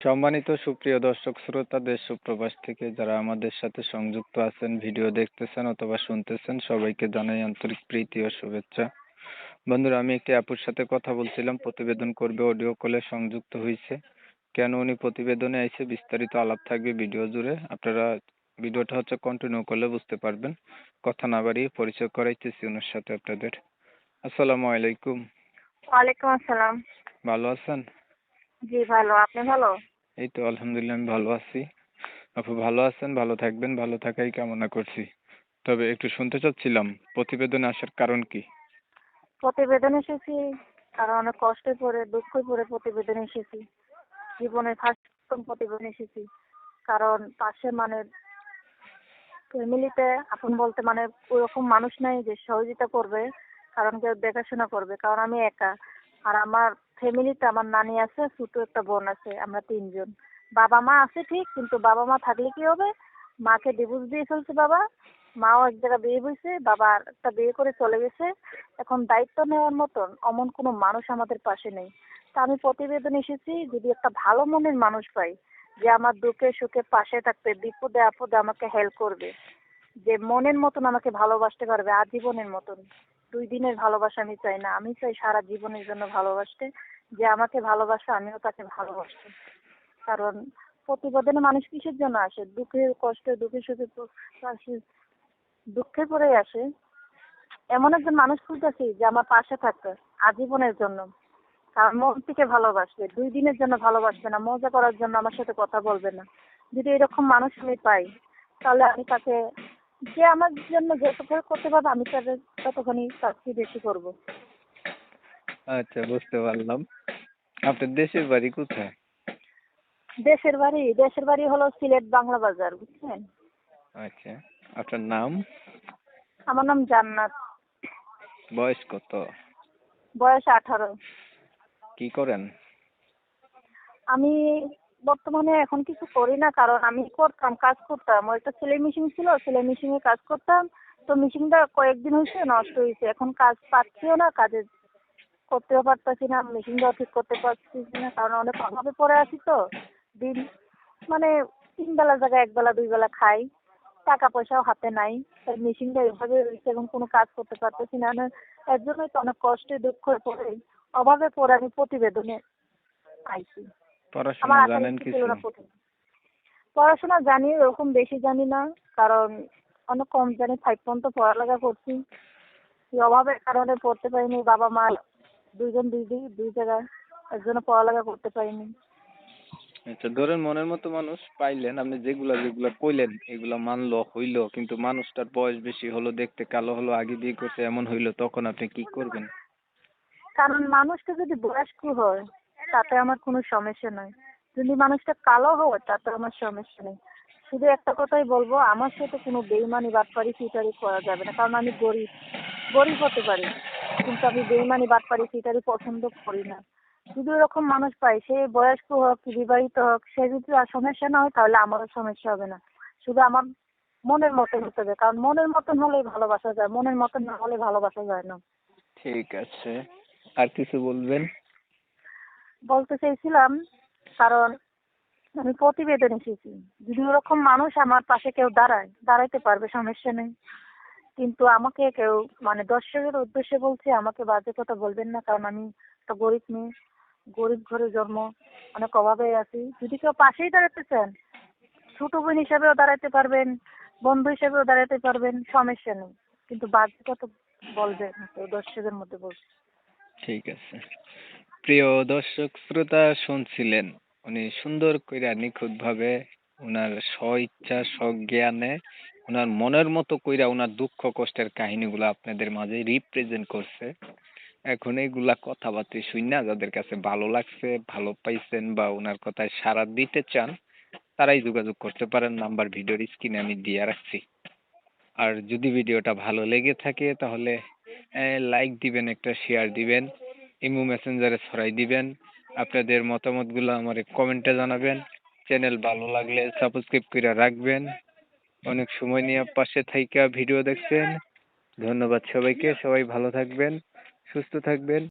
সম্মানিত সুপ্রিয় দর্শক শ্রোতা দেশ ও প্রবাস থেকে যারা আমাদের সাথে সংযুক্ত আছেন, ভিডিও দেখতেছেন অথবা শুনতেছেন, সবাইকে জানাই আন্তরিক প্রীতি ও শুভেচ্ছা। বন্ধুরা, আমি একটি আপুর সাথে কথা বলছিলাম, প্রতিবেদন করবে, অডিও কলে সংযুক্ত হয়েছে। কেন উনি প্রতিবেদনে আইছে বিস্তারিত আলাপ থাকবে ভিডিও জুড়ে। আপনারা ভিডিওটা কন্টিনিউ করলে বুঝতে পারবেন। কথা না বাড়িয়ে পরিচয় করাইতেছি ওনার সাথে আপনাদের। আসসালামু আলাইকুম। ওয়ালাইকুম আসসালাম। ভালো আছেন? জি ভালো, আপনি ভালো? এই তো আলহামদুলিল্লাহ, আমি ভালো আছি। আপু ভালো আছেন, ভালো থাকবেন, ভালো থাকাই কামনা করছি। তবে একটু শুনতে চাচ্ছিলাম, প্রতিবেদনে আসার কারণ কি? প্রতিবেদন এসেছি কারণ অনেক কষ্টে পড়ে দুঃখে পড়ে প্রতিবেদন এসেছি। জীবনের ফার্স্ট প্রতিবেদন এসেছি কারণ পাশে ফ্যামিলিতে আপন বলতে ওরকম মানুষ নাই যে সহযোগিতা করবে, কারণ কেউ দেখাশোনা করবে, কারণ আমি একা। আর আমার ফ্যামিলিতে আমার নানি আছে, ছোট একটা বোন আছে, আমরা তিনজন। বাবা মা আছে ঠিক, কিন্তু বাবা মা থাকলে কি হবে, মাকে ডিভোর্স দিয়ে ফেলছে বাবা, মাও এক জায়গায় বিয়ে হয়েছে, বাবা আর একটা বিয়ে করে চলে গেছে। এখন দায়িত্ব নেওয়ার মতন অমন কোনো মানুষ আমাদের পাশে নেই। তা আমি প্রতিবেদন এসেছি যদি একটা ভালো মনের মানুষ পাই, যে আমার দুঃখে সুখে পাশে থাকবে, বিপদে আপদে আমাকে হেল্প করবে, যে মনের মতন আমাকে ভালোবাসতে পারবে আজীবনের মতন। 2 দিনের ভালোবাসা আমি চাই না, আমি চাই সারা জীবনের জন্য ভালোবাসতে। যে আমাকে ভালোবাসে আমিও তাকে ভালোবাসতে। কারণ প্রতিবেদনে মানুষ কিসের জন্য আসে? দুঃখে কষ্টে দুঃখে সুখে তো আসে, দুঃখে পড়ে আসে। এমন একজন মানুষ খুঁজতেছি যে আমার পাশে থাকবে আজীবনের জন্য। কারণ মন থেকে ভালোবাসবে, 2 দিনের জন্য ভালোবাসবে না, মজা করার জন্য আমার সাথে কথা বলবে না। যদি এরকম মানুষ আমি পাই, তাহলে আমি তাকে, যে আমার জন্য যতটুকু করতে পারবে আমি তাদের ততখানি তার চেয়ে বেশি করব। আচ্ছা, বুঝতে পারলাম। আপনার দেশের বাড়ি কোথায়? দেশের বাড়ি হলো সিলেট বাংলা বাজার, বুঝছেন? আচ্ছা, আপনার নাম? আমার নাম জান্নাত। বয়স কত? বয়স 18। কি করেন? আমি বর্তমানে এখন কিছু করি না, কারণ আমি কাজ করতাম, ওই একটা সেলাই মেশিন ছিল, সেলাই মেশিনে কাজ করতাম। তো মেশিনটা কয়েকদিন হয়েছে নষ্ট হয়েছে, এখন কাজ পাচ্ছিও না, কাজে করতেও পারতাছি না, মেশিনটাও ঠিক করতে পারছি না, কারণ অনেক অভাবে পড়ে আছি তো। দিন মানে 3 বেলা জায়গায় 1 বেলা 2 বেলা খাই, টাকা পয়সাও হাতে নাই। তাই মেশিনটা এভাবে রয়েছে, এখন কোনো কাজ করতে পারতেছি না। এর জন্যই তো অনেক কষ্টে দুঃখে পড়ে অভাবে পড়ে আমি প্রতিবেদনে আইছি। পড়াশোনা আমার আশার জানেন ইচ্ছে ছিল কিছু? না প্রথমে। পড়াশোনা জানি, ওরকম বেশি জানি না, কারণ অনেক কম জানি। 5 পর্যন্ত পড়ালেখা করছি, এই অভাবের কারণে পড়তে পারিনি। বাবা মা দুইজন দুই জায়গায়, এর জন্য পড়ালেখা করতে পারিনি। আচ্ছা, ধরেন মনের মতো মানুষ পাইলেন, আপনি যেগুলা যেগুলা কইলেন এগুলা মানলো হইলো, কিন্তু মানুষটার বয়স বেশি হলো, দেখতে কালো হলো, আগে বিয়ে করতে এমন হইলো, তখন আপনি কি করবেন? কারণ মানুষটা যদি বয়স্ক হয় তাতে আমার কোনো সমস্যা নাই, যদি মানুষটা কালো হয় তাতে আমার সমস্যা নেই। শুধু একটা কথাই বলবো, আমার সাথে কোনো বেইমানি বাটপারি চিটারি করা যাবে না, কারণ আমি গরিব। গরিব হতে পারি, কিন্তু আমি বেইমানি বাটপারি চিটারি পছন্দ করি না। যদি এরকম মানুষ পাই, সে বয়স্ক হোক কি বিবাহিত হোক, সে যদি আর সমস্যা না হয় তাহলে আমারও সমস্যা হবে না। শুধু আমার মনের মতন হতে হবে, কারণ মনের মতন হলেই ভালোবাসা যায়, মনের মতন না হলে ভালোবাসা যায় না। ঠিক আছে, আর কিছু বলবেন? বলতে চাইছিলাম, কারণ আমি প্রতিবেদন এসেছি, যদি ওরকম মানুষ আমার পাশে কেউ দাঁড়াইতে পারবে, সমস্যা নেই। কিন্তু আমাকে কেউ দর্শকের উদ্দেশ্যে বলছি, আমাকে বাজে কথা বলবেন না, কারণ আমি একটা গরিব মেয়ে, গরিব ঘরে জন্ম, অনেক অভাবে আছি। যদি কেউ পাশেই দাঁড়াতে চান, ছোট বোন হিসাবেও দাঁড়াতে পারবেন, বন্ধু হিসাবেও দাঁড়াতে পারবেন, সমস্যা নেই। কিন্তু বাজে কথা বলবেন না কেউ, দর্শকের মধ্যে বলছি। ঠিক আছে। প্রিয় দর্শক শ্রোতা, শুনছিলেন উনি সুন্দর কইরা নিখুঁত ভাবে উনার ইচ্ছা জ্ঞানে উনার মনের মতো কইরা উনার দুঃখ কষ্টের কাহিনীগুলো আপনাদের মাঝে রিপ্রেজেন্ট করছে। এখন এইগুলা কথাবার্তা শুইনা যাদের কাছে ভালো লাগছে, ভালো পাইছেন বা উনার কথায় সাড়া দিতে চান, তারাই যোগাযোগ করতে পারেন। নাম্বার ভিডিওর স্ক্রিনে আমি দিয়ে রাখছি। আর যদি ভিডিওটা ভালো লেগে থাকে তাহলে লাইক দিবেন, একটা শেয়ার দিবেন, ইমো মেসেঞ্জারে ছড়াই দিবেন। আপনাদের মতামতগুলো আমারে কমেন্টে জানাবেন। চ্যানেল ভালো লাগলে সাবস্ক্রাইব করে রাখবেন। অনেক সময় নিয়ে পাশে থাইকা ভিডিও দেখছেন। ধন্যবাদ সবাইকে। সবাই ভালো থাকবেন, সুস্থ থাকবেন।